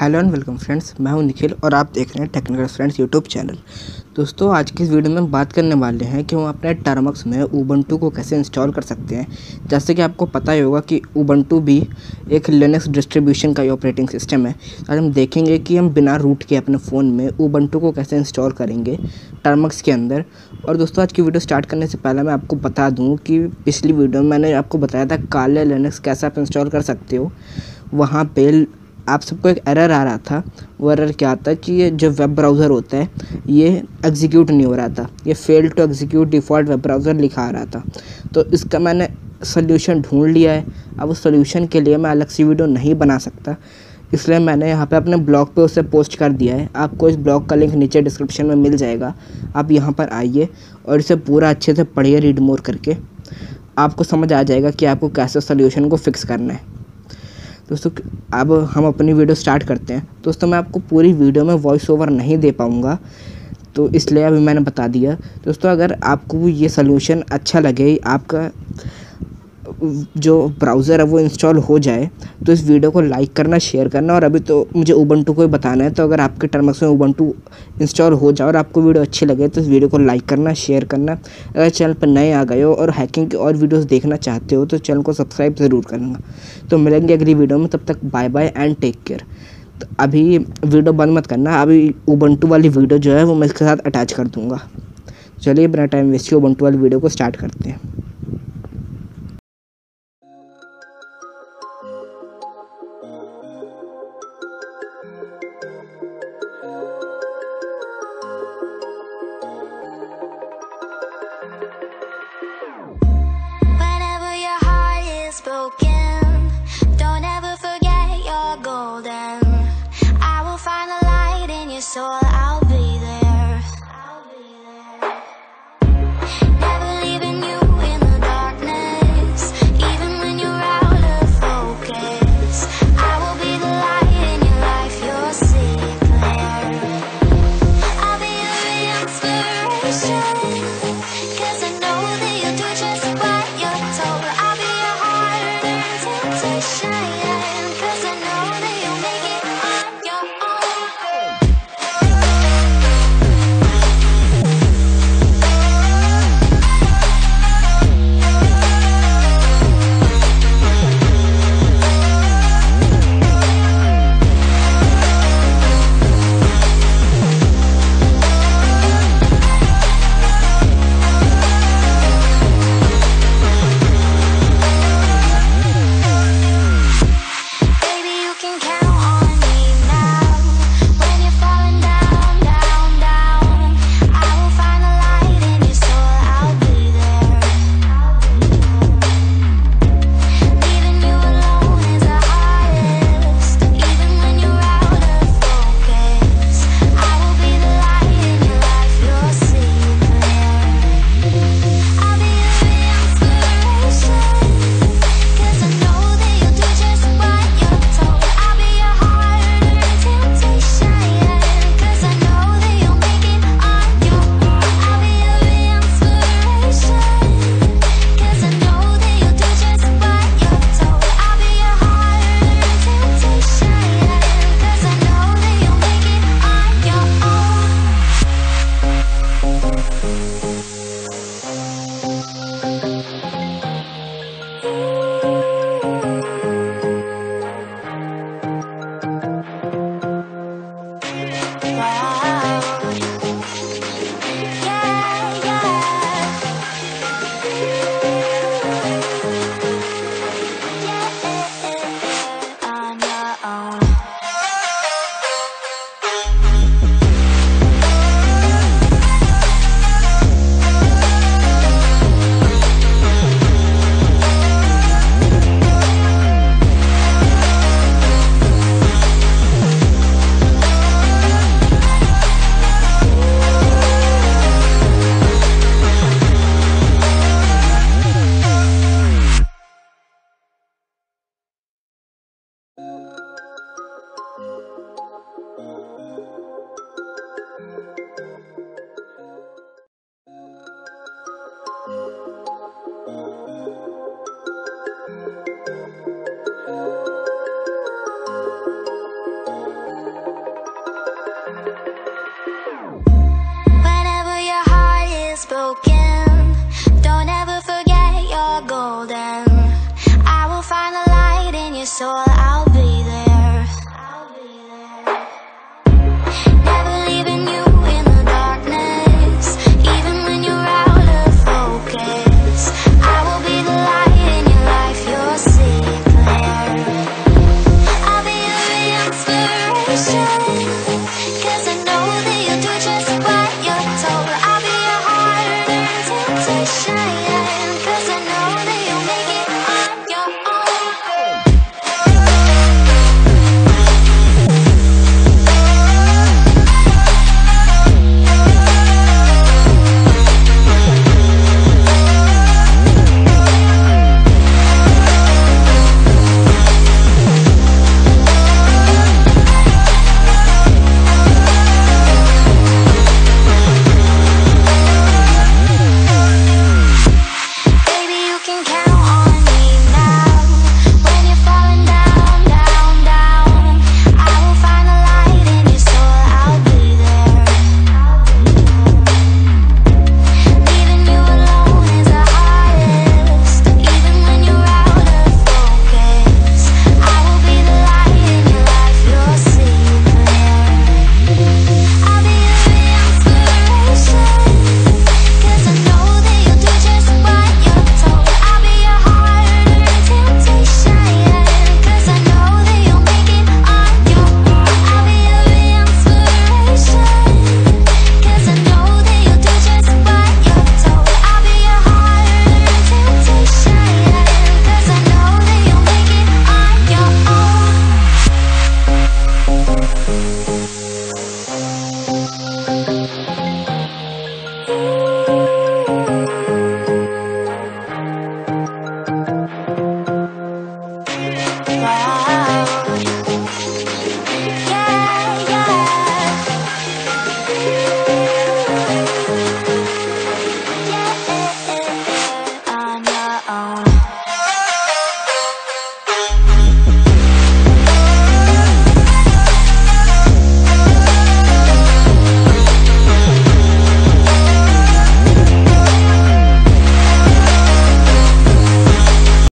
Hello and welcome friends, मैं हूं निखिल और आप देख रहे हैं टेक्निकल फ्रेंड्स यूट्यूब चैनल। दोस्तों, आज की इस वीडियो में बात करने वाले हैं कि हम अपने टर्मक्स में उबंटू को कैसे इंस्टॉल कर सकते हैं। जैसे कि आपको पता ही होगा कि उबंटू भी एक लिनक्स डिस्ट्रीब्यूशन का ही ऑपरेटिंग सिस्टम है। आज हम देखेंगे कि हम बिना रूट के अपने फ़ोन में उबंटू को कैसे इंस्टॉल करेंगे टर्मक्स के अंदर। और दोस्तों, आज की वीडियो स्टार्ट करने से पहले मैं आपको बता दूँ कि पिछली वीडियो में मैंने आपको बताया था काले लिनक्स कैसे आप इंस्टॉल कर सकते हो। वहाँ पे आप सबको एक एरर आ रहा था। वो एरर क्या आता है कि ये जो वेब ब्राउज़र होता है ये एग्जीक्यूट नहीं हो रहा था, ये fail to execute default web browser लिखा आ रहा था। तो इसका मैंने सोल्यूशन ढूंढ लिया है। अब उस सोल्यूशन के लिए मैं अलग सी वीडियो नहीं बना सकता, इसलिए मैंने यहाँ पे अपने ब्लॉग पे उसे पोस्ट कर दिया है। आपको इस ब्लॉग का लिंक नीचे डिस्क्रिप्शन में मिल जाएगा। आप यहाँ पर आइए और इसे पूरा अच्छे से पढ़िए, रीड मोर करके आपको समझ आ जाएगा कि आपको कैसे सोल्यूशन को फिक्स करना है। दोस्तों, अब हम अपनी वीडियो स्टार्ट करते हैं। दोस्तों, मैं आपको पूरी वीडियो में वॉइस ओवर नहीं दे पाऊँगा, तो इसलिए अभी मैंने बता दिया। दोस्तों, अगर आपको ये सलूशन अच्छा लगे, आपका जो ब्राउज़र है वो इंस्टॉल हो जाए, तो इस वीडियो को लाइक करना, शेयर करना। और अभी तो मुझे उबंटू को ही बताना है, तो अगर आपके टर्मक्स में उबंटू इंस्टॉल हो जाए और आपको वीडियो अच्छी लगे तो इस वीडियो को लाइक करना, शेयर करना। अगर चैनल पर नए आ गए हो और हैकिंग की और वीडियोस देखना चाहते हो तो चैनल को सब्सक्राइब ज़रूर करना। तो मिलेंगे अगली वीडियो में, तब तक bye bye and take care. तो अभी वीडियो बंद मत करना, अभी उबंटू वाली वीडियो जो है वो मैं इसके साथ अटैच कर दूँगा। चलिए बिना टाइम वेस्ट किए उबंटू वाली वीडियो को स्टार्ट करते हैं।